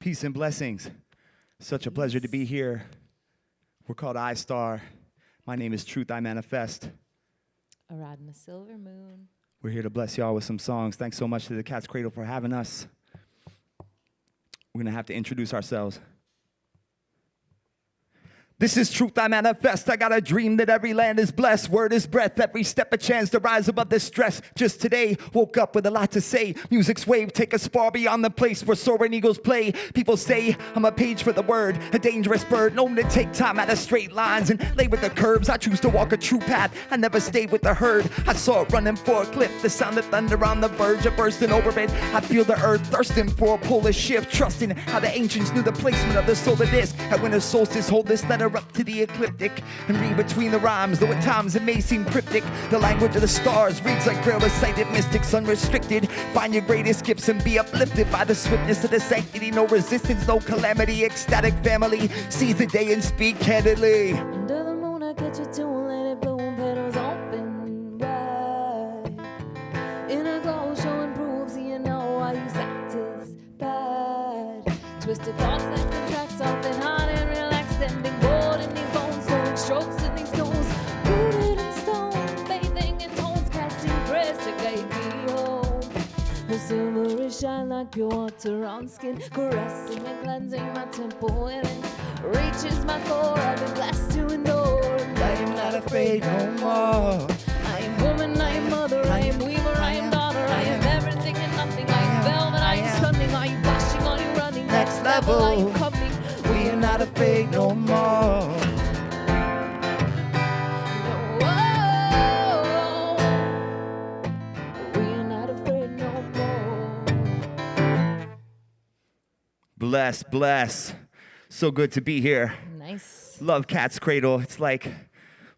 Peace and blessings. Such a pleasure to be here. We're called iStar. My name is Truth I Manifest. A rod in the silver moon. We're here to bless y'all with some songs. Thanks so much to the Cat's Cradle for having us. We're going to have to introduce ourselves. This is Truth I Manifest. I got a dream that every land is blessed. Word is breath. Every step a chance to rise above this stress. Just today, woke up with a lot to say. Music's wave, take us far beyond the place where soaring eagles play. People say I'm a page for the word, a dangerous bird, known to take time out of straight lines and lay with the curves. I choose to walk a true path. I never stayed with the herd. I saw it running for a cliff. The sound of thunder on the verge of bursting over it. I feel the earth thirsting for a polar shift, trusting how the ancients knew the placement of the solar disk. At winter solstice, hold this letter up to the ecliptic and read between the rhymes, though at times it may seem cryptic. The language of the stars reads like braille recited mystics unrestricted. Find your greatest gifts and be uplifted by the swiftness of the sanctity. No resistance, no calamity. Ecstatic family seize the day and speak candidly. Under the moon I catch your tune, let it bloom, petals open wide. In a glow showing proofs, you know why you satisfied. Twisted thoughts that contract often hard and relaxed, ending bored in these bones, throwing strokes in these stones, rooted in stone, bathing in tones, casting prayers to guide me home. The silvery shine like pure water on skin, caressing and cleansing my temple within. Reaches my core, I've been blessed to endure. I am not afraid no more. I am woman, I am mother, I am weaver, I am daughter, I am everything and nothing. I am velvet, I am stunning, are you flashing, are you running? Next level, are you coming? We are not afraid no more. We are not afraid no more. Bless, bless. So good to be here. Nice. Love Cat's Cradle. It's like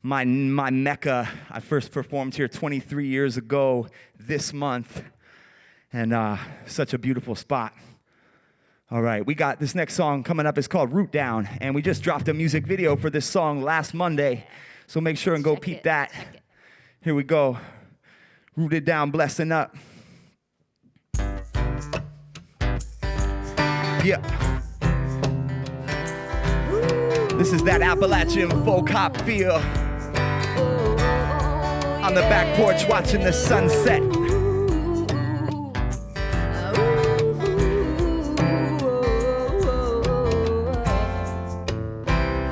my mecca. I first performed here 23 years ago this month, and such a beautiful spot. All right, we got this next song coming up. It's called Root Down, and we just dropped a music video for this song last Monday, so make sure and go peep that. Here we go. Rooted down, blessing up. Yeah. This is that Appalachian folk hop feel. On the back porch watching the sunset.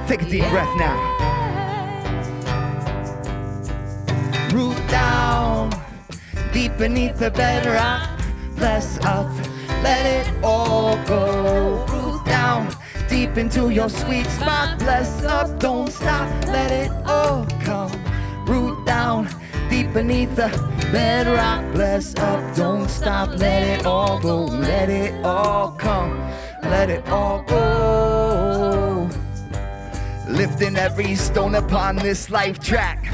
Take a deep breath now. Root down, deep beneath the bedrock. Bless up, let it all go. Root down, deep into your sweet spot. Bless up, don't stop, let it all come. Root down, deep beneath the bedrock. Bless up, don't stop, let it all go. Let it all come, let it all go. Lifting every stone upon this life track.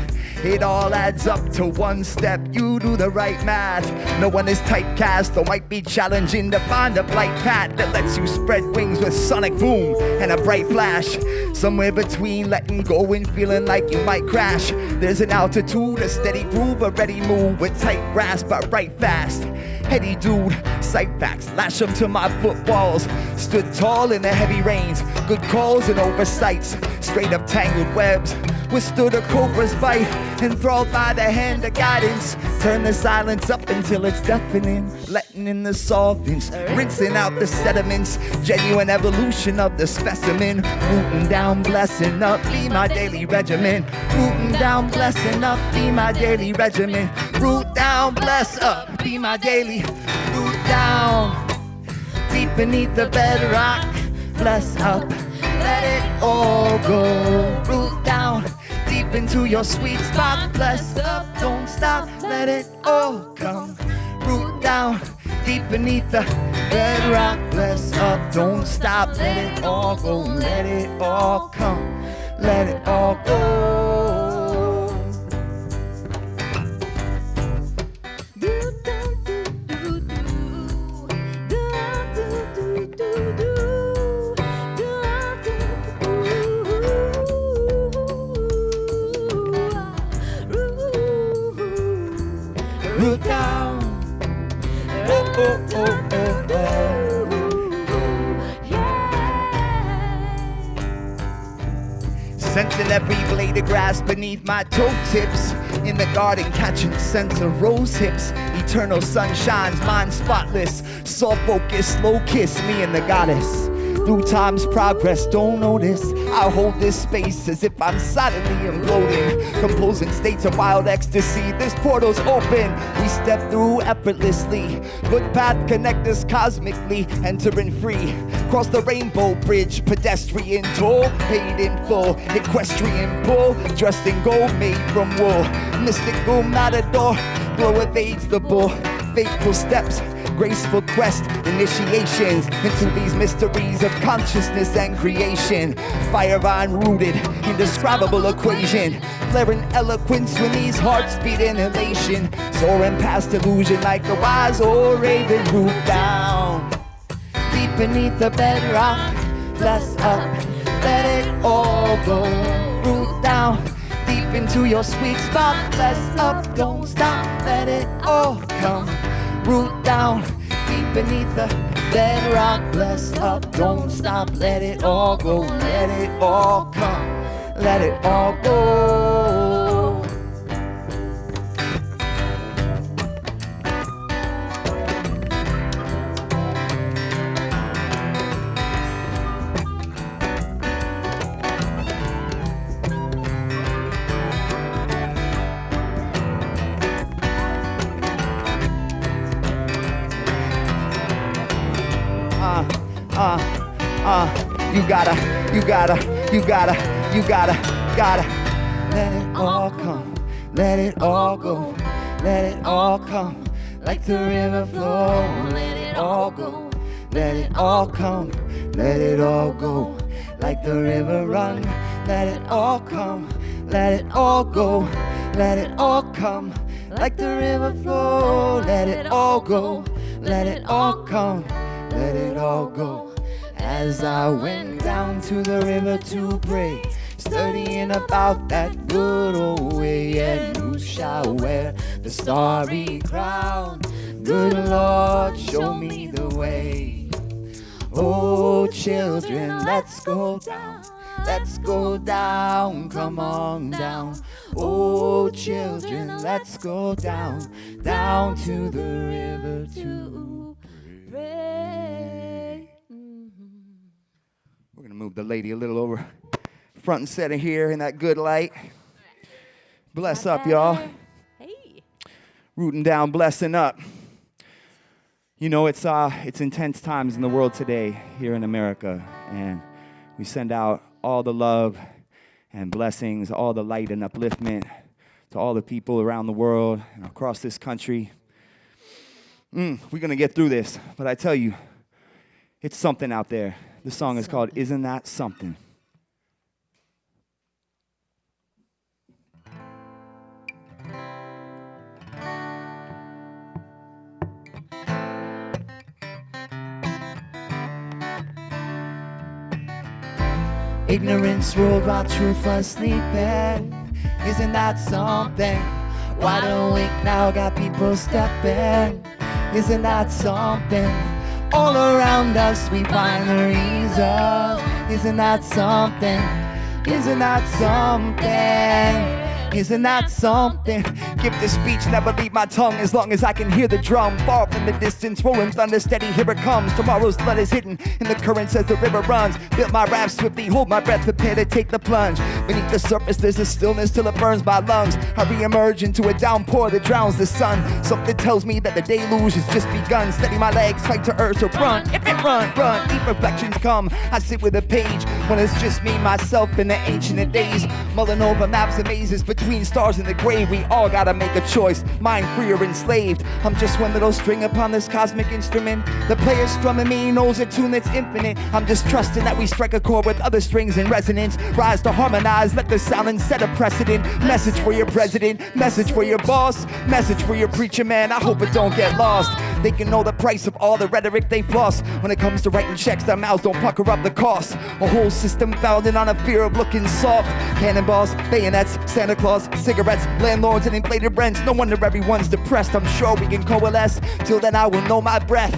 It all adds up to one step. You do the right math. No one is typecast, though might be challenging to find a bright path that lets you spread wings with sonic boom and a bright flash. Somewhere between letting go and feeling like you might crash. There's an altitude, a steady groove, a ready move with tight grasp, but right fast. Heady dude, sight facts, lash them to my footballs. Stood tall in the heavy rains, good calls and oversights. Straight up tangled webs, withstood a cobra's bite. Enthralled by the hand of guidance, turn the silence up until it's deafening. Letting in the solvents, rinsing out the sediments. Genuine evolution of the specimen. Rooting down, blessing up, be my daily regimen. Rooting down, blessing up, be my daily regimen. Root down, bless up, be my daily. Root down, deep beneath the bedrock. Bless up, let it all go. Root down, deep into your sweet spot. Bless up, don't stop, let it all come. Root down, deep beneath the bedrock. Bless up, don't stop, let it all go. Let it all come, let it all go. Root down, oh, oh, oh, oh, oh. Sensing every blade of grass beneath my toe tips. In the garden catching scents of rose hips. Eternal sun shines, mind spotless. Soft focus, slow kiss, me and the goddess. Through time's progress, don't notice. I hold this space as if I'm silently imploding. Composing states of wild ecstasy. This portal's open, we step through effortlessly. Footpath connect us cosmically, entering free. Cross the rainbow bridge, pedestrian toll, paid in full. Equestrian bull, dressed in gold, made from wool. Mystical matador, glow evades the bull. Faithful steps, graceful quest, initiations into these mysteries of consciousness and creation. Fire rooted, indescribable equation. Flaring eloquence when these hearts beat in elation. Soaring past illusion like a wise old raven. Root down, deep beneath the bedrock. Bless up, let it all go. Root down, deep into your sweet spot. Bless up, don't stop, let it all come. Root down, deep beneath the bedrock. Bless up, don't stop, let it all go. Let it all come, let it all go. You gotta let it all come, let it all go, let it all come, like the river flow. Let it all go, let it all come, let it all go, like the river run. Let it all come, let it all go, let it all come, like the river flow. Let it all go, let it all come, let it all go. As I went down to the river to pray, studying about that good old way, and who shall wear the starry crown? Good Lord, show me the way. Oh, children, let's go down, let's go down, come on down. Oh, children, let's go down, down to the river to pray. We're gonna move the lady a little over front and center here in that good light. Bless up, y'all. Hey. Rooting down, blessing up. You know, it's intense times in the world today here in America, and we send out all the love and blessings, all the light and upliftment to all the people around the world and across this country. We're gonna get through this, but I tell you, it's something out there. The song is called Isn't That Something? Ignorance ruled while truth was sleeping. Isn't that something? Wide awake now, got people stepping. Isn't that something? All around us we find the reason. Isn't that something? Isn't that something? Isn't that something? Gift of speech never leave my tongue as long as I can hear the drum. Far from the distance, rolling thunder steady, here it comes. Tomorrow's flood is hidden in the currents as the river runs. Built my rap swiftly, hold my breath, prepare to take the plunge. Beneath the surface there's a stillness till it burns my lungs. I re-emerge into a downpour that drowns the sun. Something tells me that the deluge has just begun. Steady my legs, fight to urge to run. If it run, deep reflections come. I sit with a page when it's just me, myself, in the ancient days. Mulling over maps and mazes between stars in the grave. We all gotta make a choice, mind free or enslaved. I'm just one little string upon this cosmic instrument. The player strumming me knows a tune that's infinite. I'm just trusting that we strike a chord with other strings in resonance. Rise to harmonize, let the sound and set a precedent. Message for your president, message for your boss, message for your preacher man. I hope it don't get lost. They can know the price of all the rhetoric they floss. When it comes to writing checks, their mouths don't pucker up the cost. A whole system founded on a fear of looking soft. Cannonballs, bayonets, Santa Claus, cigarettes, landlords and inflated rents. No wonder everyone's depressed. I'm sure we can coalesce. Till then I will know my breath.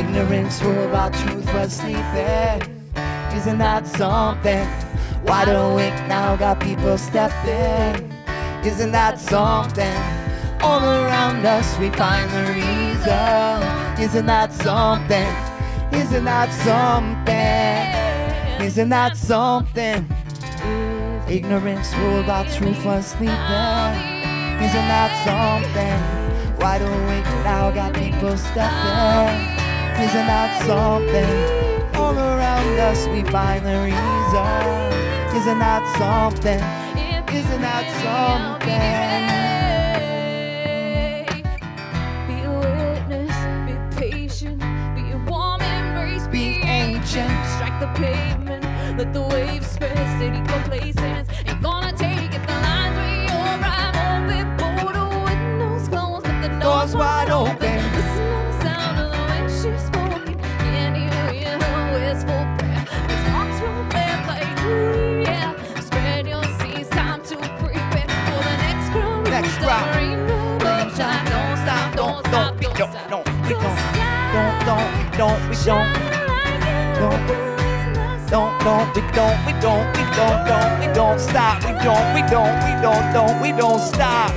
Ignorance ruled by truth was sleeping. Isn't that something? Wide awake now, got people stepping. Isn't that something? All around us we find the reason. Isn't that something? Isn't that something? Isn't that something? Ignorance ruled by truth was sleeping. Isn't that something? Wide awake now, got people stepping. Isn't that something? All around us we find the reason. Isn't that something? Isn't that something? Be a witness, be patient, be a warm embrace, Be ancient. Strike the pavement, let the waves spread, steady complacence. Ain't gonna take it, the lines we arrive on before the windows close, but the doors wide open. Listen to the sound of the wind she's spoken. Can't even hear her wistful prayer. These hearts will flare like ooh, yeah. Spread your seas, time to prepare for the next crowd. Next round. Don't stop, don't stop, don't stop, We don't don't, stop. no, we don't, we don't. Don't, we don't stop. We don't stop.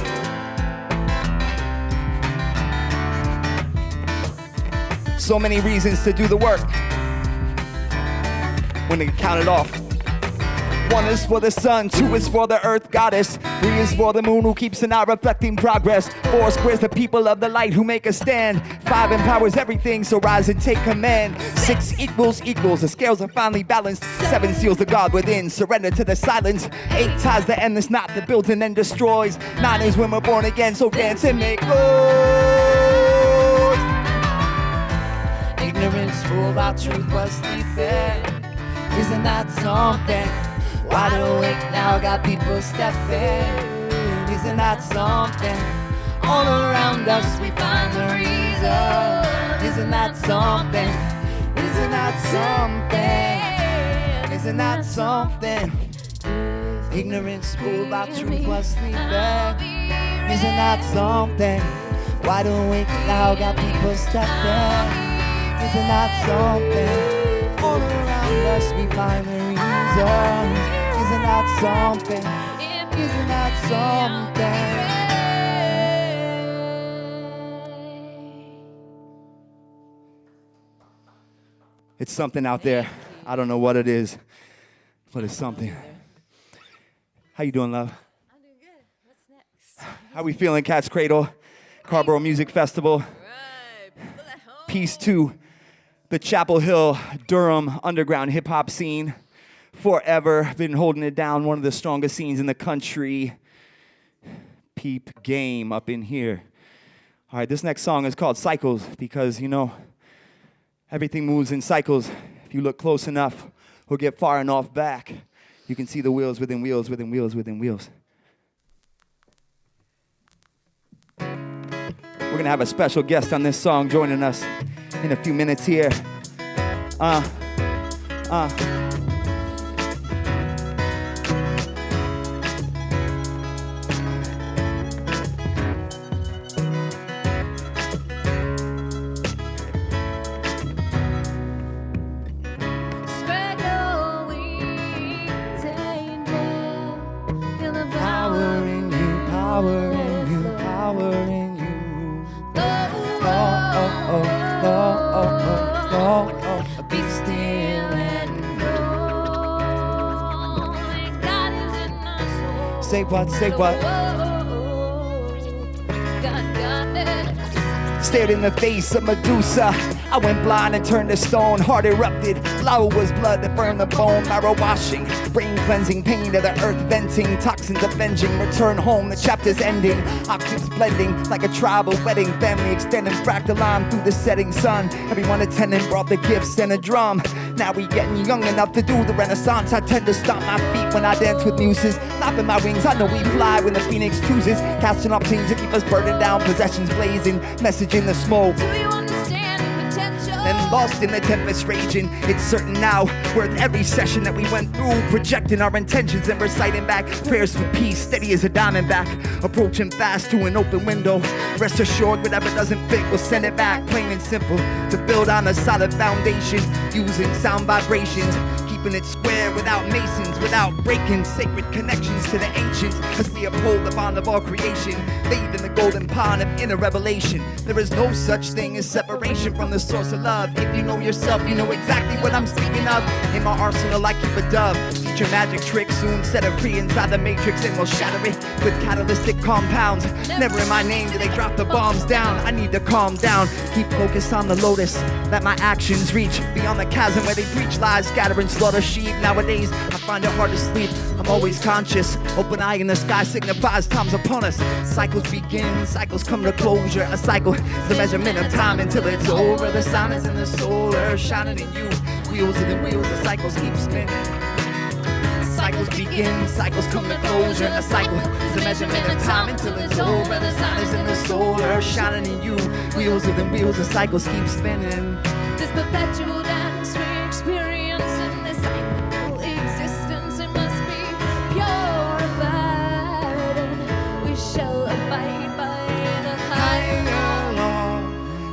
So many reasons to do the work. When they count it off. 1 is for the sun, 2 is for the earth goddess, 3 is for the moon who keeps an eye reflecting progress, 4 squares the people of the light who make a stand, 5 empowers everything, so rise and take command, 6 equals, the scales are finally balanced, 7 seals the God within, surrender to the silence, 8 ties the endless knot that builds and then destroys, 9 is when we're born again, so dance and make noise. Ignorance ruled by truth was sleeping. Isn't that something? Wide awake now, got people stepping. Isn't that something? All around us we find the reason. Isn't that something? Isn't that something? Isn't that something? Ignorance ruled by truth was sleeping. Isn't that something? Wide awake now, got people stepping. Isn't that something? All around us we find the reason. Isn't that something? Isn't that something? It's something out there. I don't know what it is, but it's something. How you doing, love? I'm doing good. What's next? How we feeling, Cat's Cradle? Carrboro Music Festival. Right, people at home. Peace to the Chapel Hill, Durham underground hip-hop scene. Forever been holding it down, one of the strongest scenes in the country. Peep game up in here. All right, this next song is called Cycles because, you know, everything moves in cycles. If you look close enough or get far enough back, you can see the wheels within wheels within wheels within wheels. We're going to have a special guest on this song joining us in a few minutes here. Spread your wings, angel. Feel the Power in you, power in you, power in you. Be still and know God is in our soul. Say what, say what? God got it. Stared in the face of Medusa. I went blind and turned to stone. Heart erupted. Lava was blood that burned the bone. Marrow washing, brain cleansing, pain to the earth venting, toxins avenging. Return home, the chapter's ending. Octaves blending like a tribal wedding. Family extending fractal line through the setting sun. Everyone attending brought the gifts and a drum. Now we getting young enough to do the renaissance. I tend to stomp my feet when I dance with muses. Flapping my wings, I know we fly when the phoenix chooses. Casting off teams to keep us burning down. Possessions blazing, message in the smoke. Do you understand the potential? then lost in the tempest raging. It's certain now, worth every session that we went through, projecting our intentions and reciting back prayers for peace, steady as a diamondback, approaching fast to an open window. Rest assured, whatever doesn't fit, we'll send it back, plain and simple, to build on a solid foundation, using sound vibrations, keeping it square without masons, without breaking sacred connections to the ancients, as we uphold the bond of all creation, bathe in the golden pond of inner revelation. There is no such thing as separation from the source of love. If you know yourself, you know exactly what I'm speaking of. In my arsenal, I keep a dove. Teach your magic trick, soon set it free inside the matrix, and we'll shatter it with catalytic compounds. Never in my name do they drop the bombs down. I need to calm down, keep focused on the lotus, let my actions reach beyond the chasm where they preach lies, scatter and slaughter sheep. Nowadays, I find it hard to sleep. I'm always conscious. Open eye in the sky signifies time's upon us. Cycles begin, cycles come to closure. A cycle is the measurement of time until it's over. The sun is in the solar, shining in you. Wheels within wheels, the cycles keep spinning. Cycles begin, cycles come to closure. A cycle is the measurement of time until it's over. The sun is in the solar, shining in you. Wheels within wheels, the cycles keep spinning. This perpetual dance we experience in this cycle existence, it must be purified, and we shall abide by the higher law.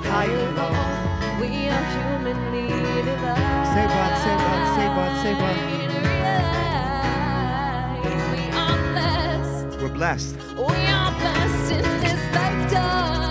Higher law. We are humanly divided. Say what, say what, say what, say what. We are blessed. We're blessed. We are blessed in this lifetime.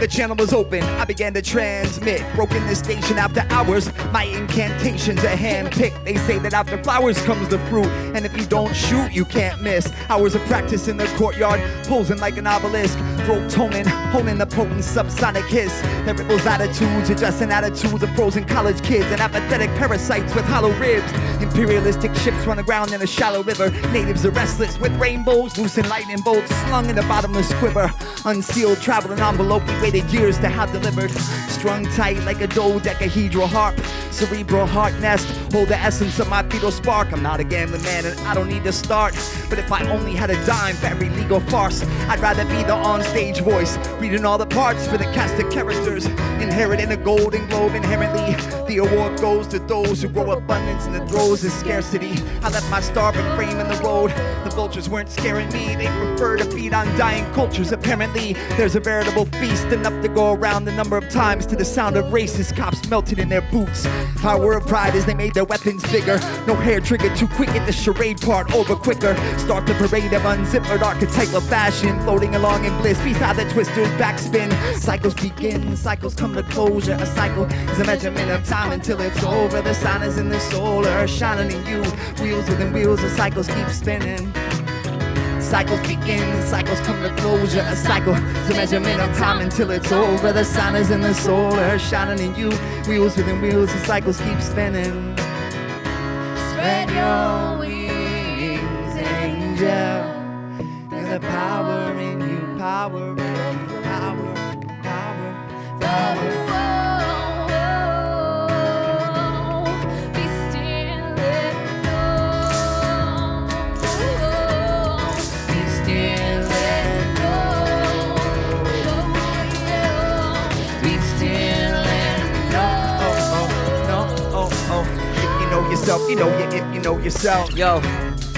The channel was open, I began to transmit. Broken this station after hours, my incantations are hand-picked. They say that after flowers comes the fruit, and if you don't shoot, you can't miss. Hours of practice in the courtyard, posing like an obelisk. Throat toning, honing the potent subsonic hiss. That ripples attitudes, adjusting attitudes of frozen college kids and apathetic parasites with hollow ribs. Imperialistic ships run aground in a shallow river. Natives are restless with rainbows, loose and lightning bolts slung in a bottomless quiver. Unsealed traveling envelope we waited years to have delivered. Strung tight like a dodecahedral harp. Cerebral heart nest, hold the essence of my fetal spark. I'm not a gambling man and I don't need to start. But if I only had a dime for every legal farce, I'd rather be the onstage voice, reading all the parts for the cast of characters. Inheriting a golden globe inherently. The award goes to those who grow abundance in the throes of scarcity. I left my starving frame in the road. The vultures weren't scaring me, they prefer to feed on dying cultures. Apparently, there's a veritable feast, enough to go around the number of times to the sound of racist cops melting in their boots. Power of pride as they made their weapons bigger. No hair triggered too quick, get the charade part over quicker. Start the parade of unzippered archetypal fashion, floating along in bliss beside the twister's backspin. Cycles begin, cycles come to closure. A cycle is a measurement of time until it's over. The sun is in the solar, shining in you. Wheels within wheels, the cycles keep spinning. Cycles begin, cycles come to closure. A cycle is a measurement of time until it's over. The sun is in the solar, shining in you. Wheels within wheels, the cycles keep spinning. Spread your wings, angel. Feel the power in you, power in you, power, power, power. Be still and Be still and be still and If you know yourself, you know you. If you know yourself. Yo,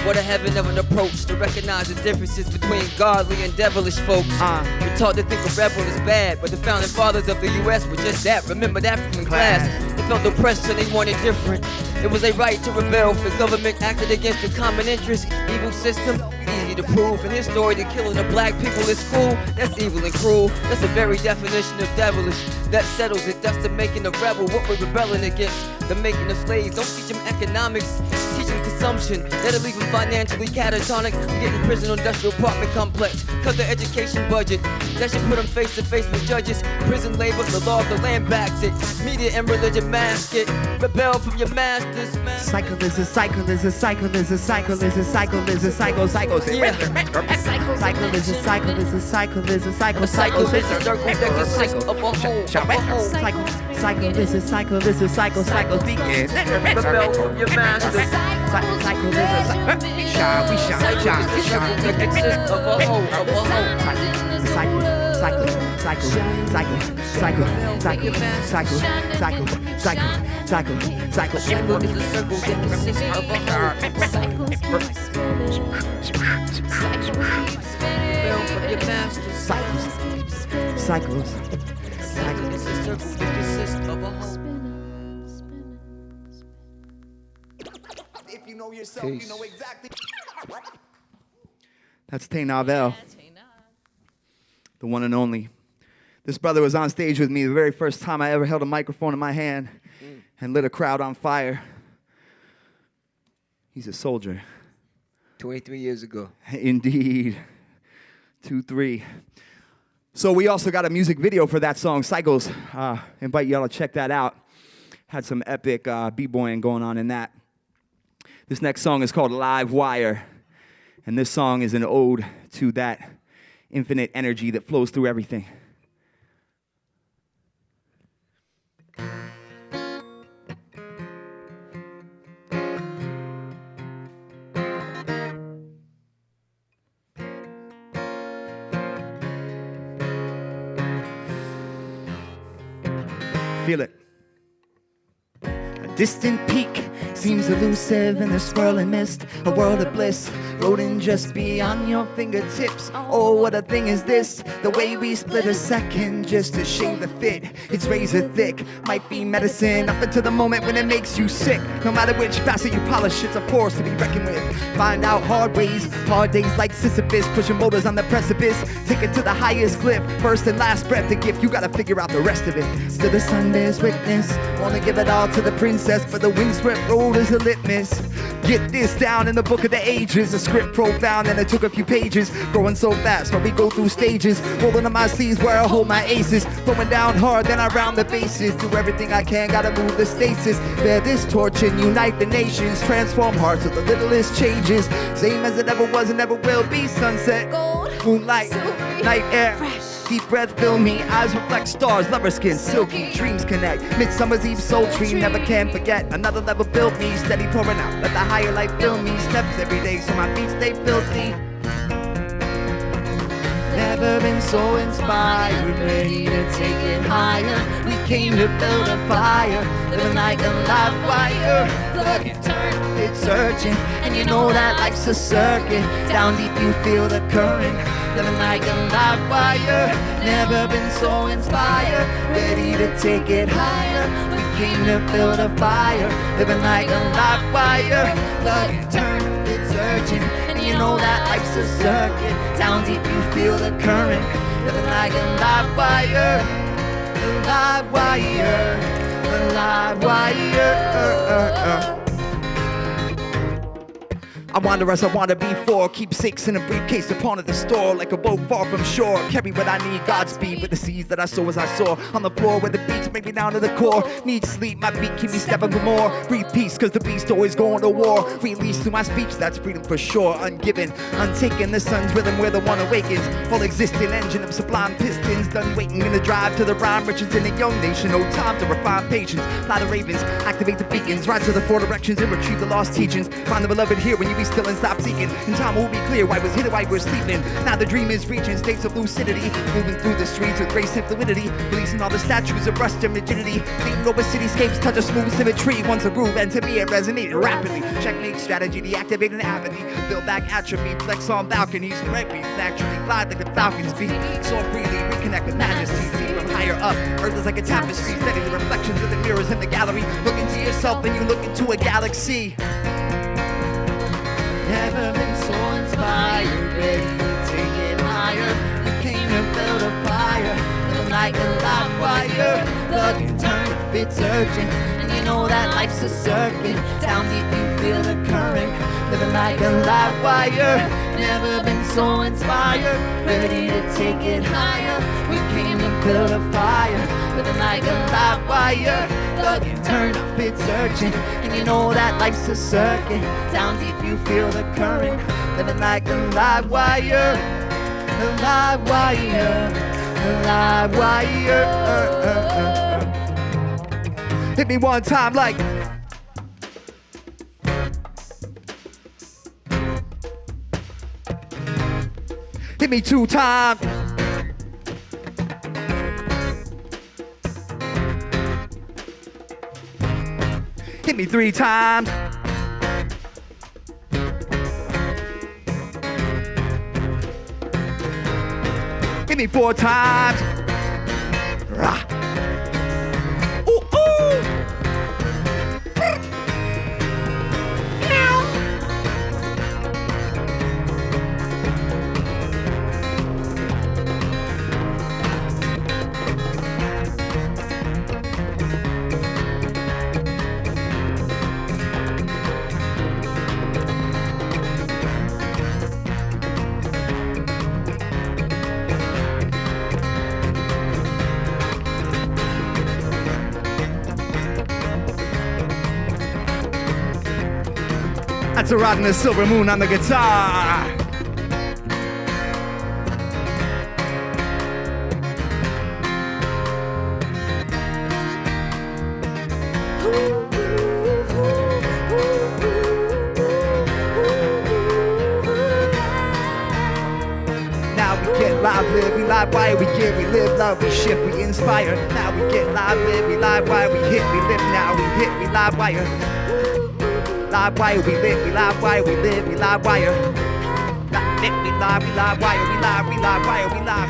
what a heaven of an approach to recognize the differences between godly and devilish folks. We're taught to think a rebel is bad, but the founding fathers of the U.S. were just that. Remember that from class. They felt oppressed and they wanted different. It was a right to rebel if the government acted against the common interest. Evil system, easy to prove. In his story, the killing of black people is cool. That's evil and cruel. That's the very definition of devilish. That settles it. That's the making of rebel. What we're rebelling against. The making of slaves. Don't teach them economics. Teach them consumption. That'll leave them financially catatonic. Getting prison industrial apartment complex. Cut the education budget. That should put them face to face with judges. Prison labor, the law of the land backs it. Media and religion mask it. Rebel from your masters. Cycle is a cycle is a cycle is a cycle is a cycle is a cycle cycle. Yeah. Cycle is a cycle is a cycle is a cycle Cycle cycle is a circle that consists of a whole. cycle is a cycle is a cycle cycle begin. Rebel from your masters. Cycle is a shine we shine shine Cycle is a circle that consists of a whole. cycle cycle, cycle, cycle, cycle, cycle, cycle, cycle, cycle, cycle, cycle. Cycle is a circle that consists of a heart. Cycles keep spinning. Cycles keep spinning. Film from your master. Cycles, cycles, Cycle is a circle that consists of a whole. Spinning, spinning, spinning. If you know yourself, Peace. you know exactly. That's Tay Navel, the one and only. This brother was on stage with me the very first time I ever held a microphone in my hand and lit a crowd on fire. He's a soldier. 23 years ago. Indeed. 2-3. So we also got a music video for that song, Cycles. Invite y'all to check that out. Had some epic b-boying going on in that. This next song is called Live Wire. And this song is an ode to that infinite energy that flows through everything. Feel it. A distant peak seems elusive in the swirling mist, a world of bliss, floating just beyond your fingertips. Oh, what a thing is this, the way we split a second just to shave the fit. It's razor thick, might be medicine up until the moment when it makes you sick. No matter which facet you polish, it's a force to be reckoned with. Find out hard ways, hard days like Sisyphus, pushing boulders on the precipice. Take it to the highest cliff, first and last breath to give, you gotta figure out the rest of it. Still the sun bears witness, wanna give it all to the princess, but the windswept road is a litmus. Get this down in the book of the ages, a script profound and it took a few pages. Growing so fast while we go through stages, rolling on my sleeves where I hold my aces. Throwing down hard, then I round the bases. Do everything I can, gotta move the stasis. Bear this torch and unite the nations. Transform hearts with the littlest changes. Same as it ever was and never will be. Sunset, Gold, moonlight, silvery, night air. fresh. Deep breath fill me, eyes reflect stars, lover skin, silky, dreams connect. Midsummer's Eve sultry, never can forget. Another level built me, steady pouring out. Let the higher light fill me, steps every day so my feet stay filthy. Never been so inspired, ready to take it higher. We came to build a fire, living like a live wire. Plug and turn, it's searching, and you know that life's a circuit. Down deep you feel the current, living like a live wire. Never been so inspired, ready to take it higher. We came to build a fire, living like a live wire. Plug and turn, it's searching, and you know that life's a circuit. Down deep you feel the current, living like a live wire. A live wire, a live wire. I wander as I wanna be for keepsakes in a briefcase upon at the store, like a boat far from shore. Carry what I need, Godspeed, with the seeds that I sow as I soar. On the floor where the beats make me down to the core. Need sleep, my beat keep me stepping for more. Breathe peace, cause the beast always going to war. Release through my speech, that's freedom for sure. Ungiven, untaken, the sun's rhythm where the one awakens. Full existing engine of sublime pistons. Done waiting in the drive to the rhyme, riches in a young nation. No time to refine patience. Fly the ravens, activate the beacons. Rise to the four directions and retrieve the lost teachings. Find the beloved here when you be still and stop seeking. In time will be clear why was hidden, why we're sleeping. Now the dream is reaching states of lucidity. Moving through the streets with grace and fluidity. Releasing all the statues of rust and rigidity. Leading over cityscapes, touch a smooth symmetry. Once a groove, and to me it resonated rapidly. Checkmate strategy, deactivating apathy. Build back atrophy, flex on balconies. Correct me, naturally glide like the falcon's feet. Soar freely, reconnect with majesty. See from higher up, earth is like a tapestry. Study the reflections of the mirrors in the gallery. Look into yourself and you look into a galaxy. Never been so inspired, ready to take it higher. We came to build a fire, living like a live wire. Plug and turn, it's urgent, and you know that life's a circuit. Down deep you feel the current, living like a live wire. Never been so inspired, ready to take it higher. We came to build a fire, living like a live wire. Plug and turn up, it's urgent, and you know that life's a circuit. Down deep you feel the current, living like a live wire. A live wire, a live wire. Hit me one time like. Hit me two times. Hit me 3 times. Hit me 4 times. Rah. Ooh, ooh. That's a rod in the silver moon on the guitar. Now we get live, live, we live, why we give, we live, love, we shift, we inspire. Now we get live, live, we live, why we hit, we live, now we hit, we live, wire. Live wire, we live, we live wire, we live, we live wire. Lit, we live wire, we live wire, we live.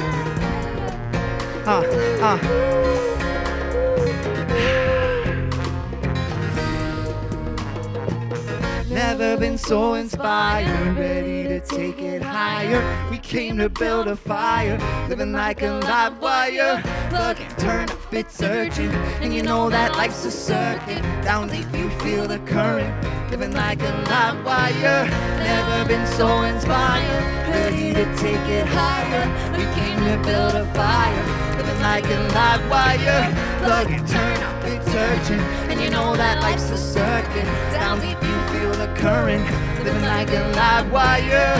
Never been so inspired, ready to take it higher. We came to build a fire, living like a live wire. Plug and turn up, it's urgent, and you know that life's a circuit. Down deep you feel the current, living like a live wire. Never been so inspired, ready to take it higher. We came to build a fire, living like a live wire. Plug and turn up, it's urgent, and you know that life's a circuit. Down deep you feel the current, living like a live wire.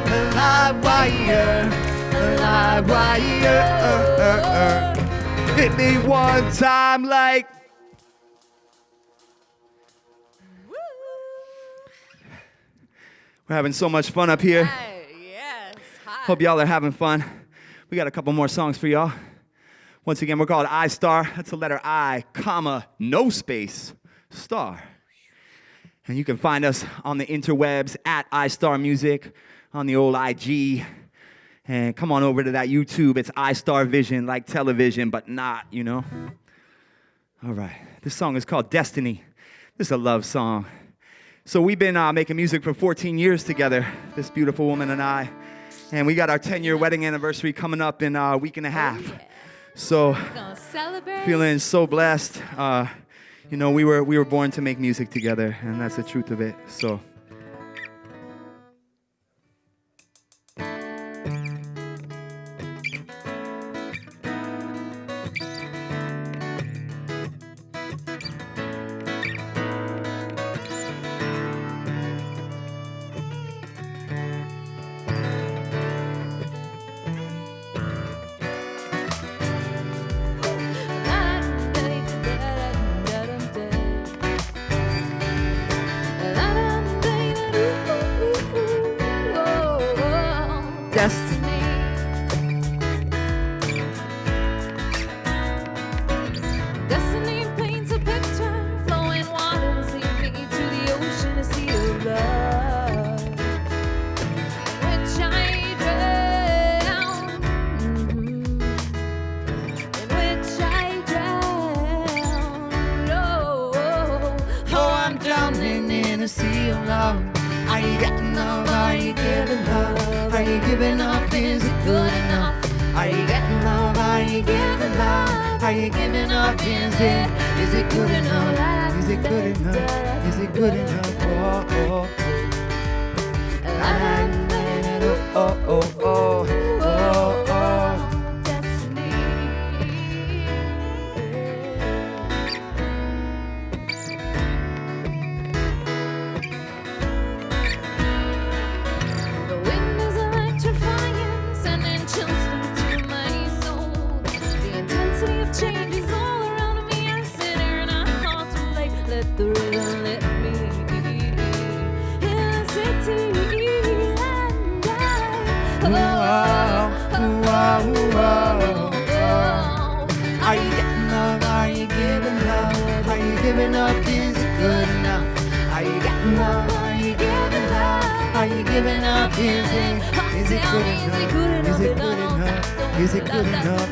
A live wire, a live wire. Hit me 1 time like. We're having so much fun up here. Hi, yes. Hi. Hope y'all are having fun. We got a couple more songs for y'all. Once again, we're called I-Star. That's the letter I, comma, no space, star. And you can find us on the interwebs at I-Star Music, on the old IG. And come on over to that YouTube. It's istarvision, like television, but not, you know. All right. This song is called Destiny. This is a love song. So we've been making music for 14 years together, this beautiful woman and I. And we got our 10-year wedding anniversary coming up in a week and a half. Yeah. So We're gonna celebrate. feeling so blessed. You know, we were born to make music together, and that's the truth of it. So. Destiny. Destiny paints a picture, flowing waters lead me to the ocean, a sea of love, in which I drown, in which I drown. Oh, I'm drowning in a sea of love. Are you getting love? Are you giving love? Are you giving up? Is it good enough? Are you getting love? Are you giving love? Are you giving up? Is it good enough? Is it good enough? Is it good enough? Oh, oh, oh, oh, oh, oh, oh. Destiny. The wind is electrifying, sending chills through to my soul. The intensity of change is all around me. I sit here and I contemplate. Let the rhythm let me Is it good enough? Is it good enough? Is it good enough?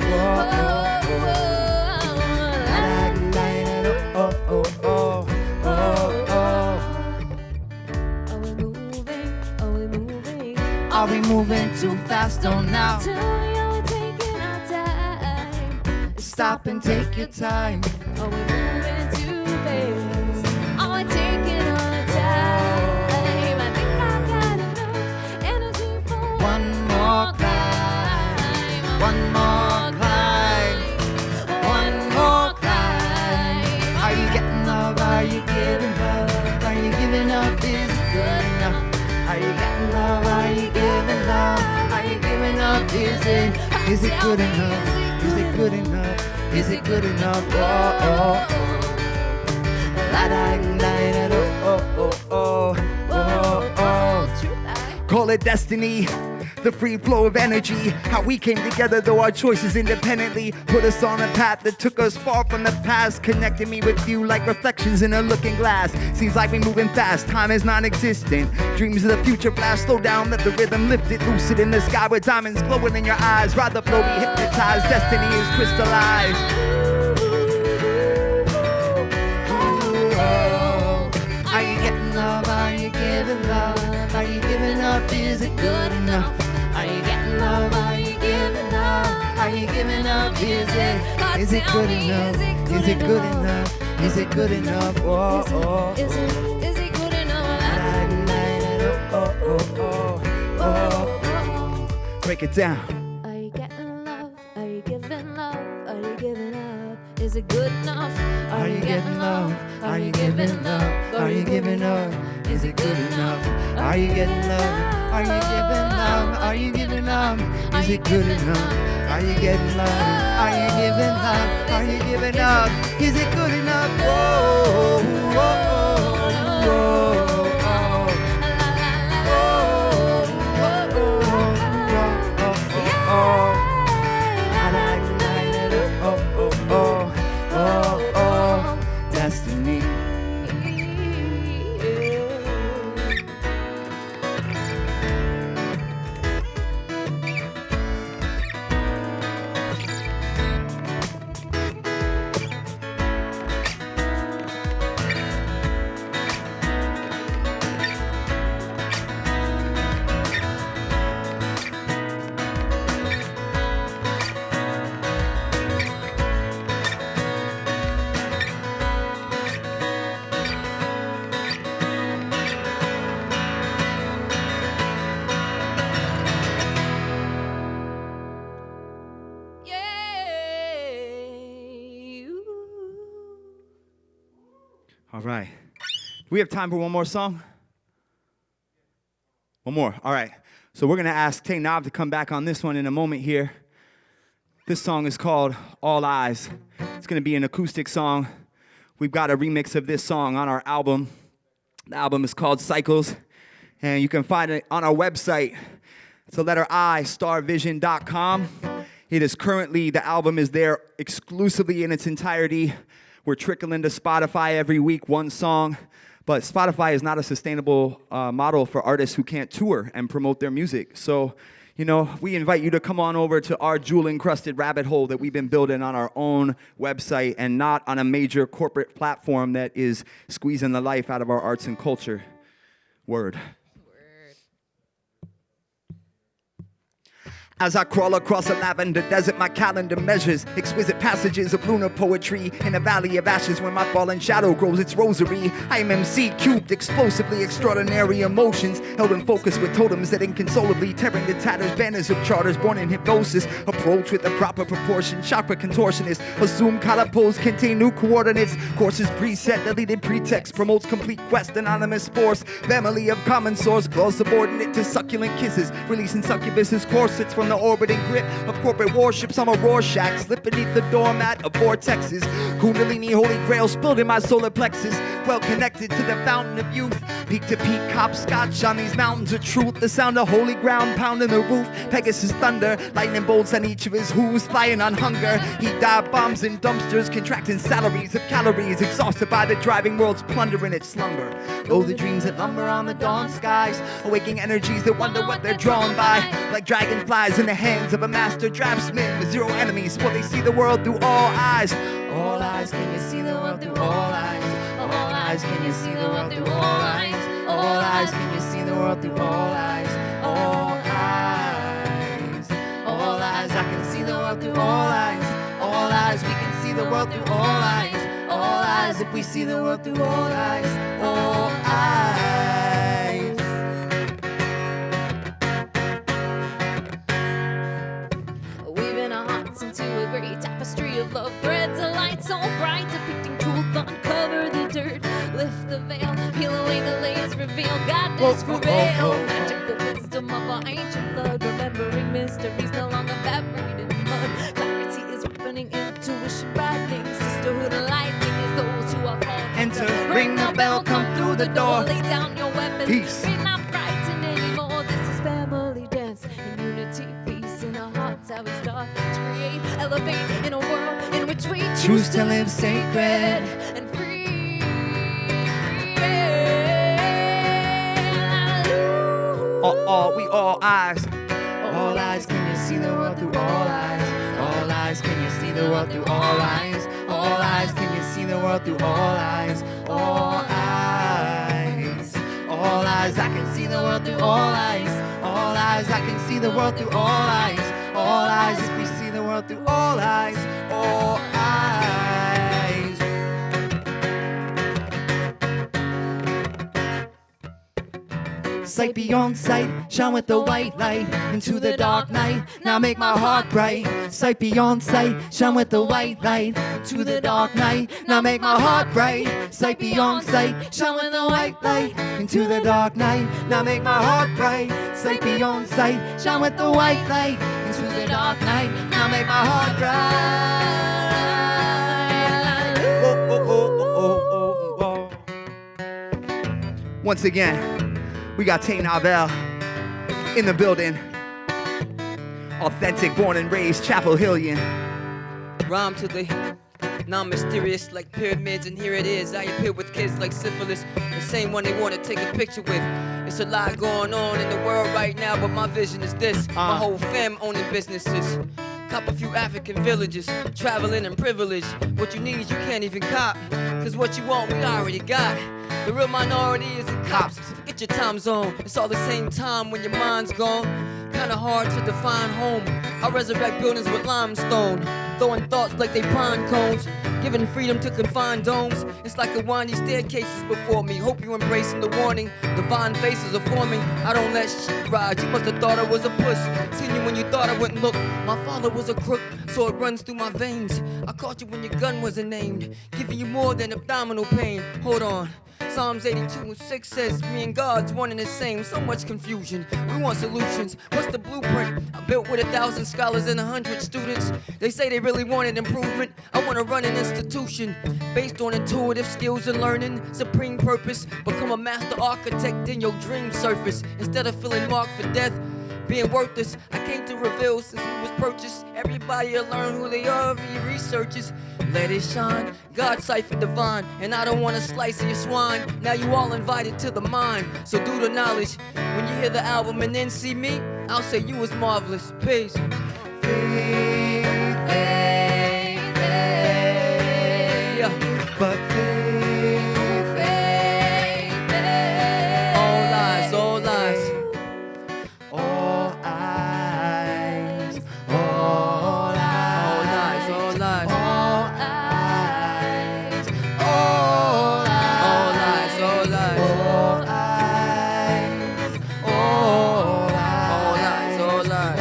Are we moving too fast on now? Tell me, are we taking our time? Stop and take your time. Are we moving too fast? Are we taking our time? I think I got enough energy for One more climb. One more climb. One more climb. Are you getting up? Are you giving up? Are you giving up? Is it good enough? Are you getting up? Are you giving up? Are you giving up? Is it good enough? Is it good enough? Is it good enough? Oh, oh, oh. La da da da oh, oh, oh, oh, oh. Call it destiny. The free flow of energy, how we came together though our choices independently put us on a path that took us far from the past, connecting me with you like reflections in a looking glass. Seems like we're moving fast, time is non-existent. Dreams of the future flash, slow down, let the rhythm lift it, lucid in the sky with diamonds glowing in your eyes. Ride the flow, be hypnotized, destiny is crystallized. Are you getting up? Are you giving up? Are you giving up? Is it good enough? Are you getting up? Are you giving up? Are you giving up? Is it good enough? Is it good enough? Is it good enough? Oh, oh, oh. Is it good enough? Oh, oh, oh, oh. Break it down. Are you getting love? Are you giving love? Are you giving up? Is it good enough? Are you getting love? Are you giving up? Are you giving up? Is it good enough? Are you getting love? Are you giving love? Are you giving up? Is it good enough? Are you getting love? Are you giving love? Are you giving up? Is it good enough? Whoa, whoa, whoa, destiny. All right. We have time for one more song? One more. All right. So we're going to ask Tay Knob to come back on this one in a moment here. This song is called All Eyes. It's going to be an acoustic song. We've got a remix of this song on our album. The album is called Cycles, and you can find it on our website. It's the letter I, istarvision.com. It is currently, the album is there exclusively in its entirety. We're trickling to Spotify every week, one song. But Spotify is not a sustainable model for artists who can't tour and promote their music. So, you know, we invite you to come on over to our jewel-encrusted rabbit hole that we've been building on our own website and not on a major corporate platform that is squeezing the life out of our arts and culture. Word. As I crawl across a lavender desert, my calendar measures exquisite passages of lunar poetry in a valley of ashes where my fallen shadow grows its rosary. I am MC cubed, explosively extraordinary emotions, held in focus with totems that inconsolably tearing the tatters, banners of charters born in hypnosis. Approach with the proper proportion, chakra contortionist. Assume catapults contain new coordinates. Courses preset, deleted pretext, promotes complete quest, anonymous force. Family of common source, clause subordinate to succulent kisses, releasing succubus's corsets from the orbiting grip of corporate warships. I'm a Rorschach, slip beneath the doormat of vortexes. Kundalini, holy grail, spilled in my solar plexus. Well connected to the fountain of youth. Peak to peak, hopscotch on these mountains of truth. The sound of holy ground pounding the roof. Pegasus thunder, lightning bolts on each of his hooves. Flying on hunger, he dive bombs in dumpsters. Contracting salaries of calories. Exhausted by the driving world's plunder in its slumber. Oh, the dreams that lumber on the dawn skies. Awaking energies that wonder what they're drawn by. Like dragonflies in the hands of a master draftsman with zero enemies. Will they see the world through all eyes? All eyes, can you see the world through all eyes? All eyes, can you see the world through all eyes? All eyes, can you see the world through all eyes? All eyes, all eyes, I can see the world through all eyes. All eyes, we can see the world through all eyes. All eyes, if we see the world through all eyes. All eyes. Weaving our hearts into a great tapestry of love threads, a light so bright, depicting truth, uncover the dirt, lift the veil, peel away the layers, reveal godness prevail. Magical wisdom of our ancient blood, remembering mysteries no longer fabricated in mud. Clarity is ripening, intuition brightening, sisterhood and lightning is those who are called. Enter, ring the bell, come through the door. Lay down your weapons, Peace. be not frightened anymore. This is family dance in unity, peace in our hearts. How we start to create, elevate in a world in which we choose to live sacred and free. We all eyes. All eyes, can you see the world through all eyes? All eyes, can you see the world through all eyes? All eyes, can you see the world through all eyes? All eyes. All eyes, I can see the world through all eyes. All eyes, I can see the world through all eyes. All eyes, if we see the world through all eyes. All eyes. Sight beyond sight, shine with the white light into the dark night. Now make my heart bright. Sight beyond sight, shine with the white light into the dark night. Now make my heart bright. Sight beyond sight, shine with the white light into the dark night. Now make my heart bright. Sight beyond sight, shine with the white light into the dark night. Now make my heart bright. Once again, we got Tay Navel in the building. Authentic, born and raised Chapel Hillian. Rhyme to the non-mysterious like pyramids, and here it is. I appear with kids like syphilis, the same one they want to take a picture with. It's a lot going on in the world right now, but my vision is this. My whole fam owning businesses. Cop a few African villages, traveling in privilege. What you need you can't even cop, cause what you want we already got. The real minority is the cops, so forget your time zone. It's all the same time when your mind's gone. Kinda hard to define home. I resurrect buildings with limestone, throwing thoughts like they pine cones, giving freedom to confined domes. It's like a windy staircases before me. Hope you embracing the warning. Divine faces are forming. I don't let shit ride. You must have thought I was a puss. Seen you when you thought I wouldn't look. My father was a crook, so it runs through my veins. I caught you when your gun wasn't aimed, giving you more than abdominal pain. Hold on. Psalms 82:6 says, me and God's one and the same. So much confusion, we want solutions. What's the blueprint? I built with 1,000 scholars and 100 students. They say they really wanted improvement. I want to run an institution based on intuitive skills and learning. Supreme purpose, become a master architect in your dream surface. Instead of feeling marked for death, being worthless, I came to reveal since we was purchased. Everybody will learn who they are via researches. Let it shine, God cipher divine, and I don't want a slice of your swine. Now you all invited to the mind, so do the knowledge. When you hear the album and then see me, I'll say you was marvelous. Peace. Faith, faith, faith. Yeah. But faith, faith, faith. All lies, all lies. All eyes, all eyes, All lies, all lies. all eyes, all eyes, All lies, all lies. all eyes, all All lies, all lies.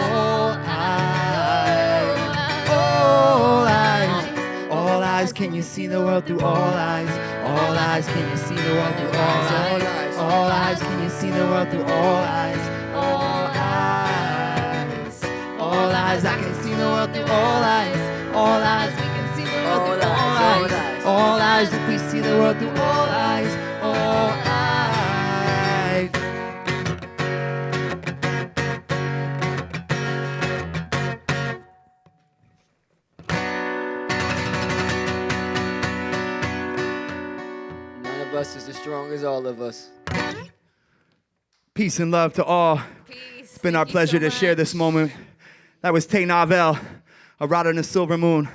all eyes, all eyes. Can you see the world through all eyes? All eyes, can you see the world through all eyes? All eyes, can you see the world through all eyes? All eyes, all eyes. I can see the world through all eyes. All eyes, we can see the world through all eyes. All eyes, if we see the world through all eyes. All eyes. None of us is as strong as all of us. Peace and love to all. Peace. It's been our pleasure to share this moment. That was Tay Navel, A Rod on the Silver Moon.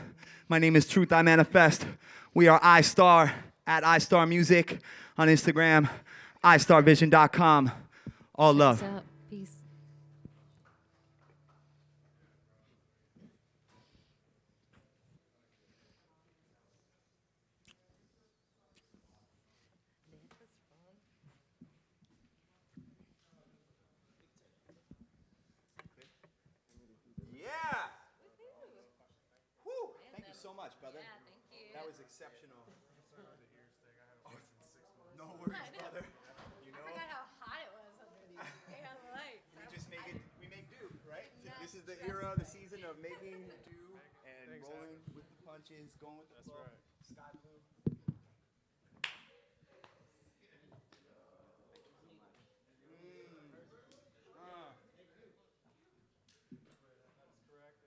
My name is Truth I Manifest. We are iStar at iStar Music on Instagram, istarvision.com. All love. What's up? Peace. Yeah. Woo. Thank you so much, brother. Yeah, thank you. That was exceptional. No worries, brother. You know, I forgot how hot it was under these damn lights. we make do, right? Yeah, This is the trust era, me. the season of making do and rolling with the punches, going with the flow. Sky blue.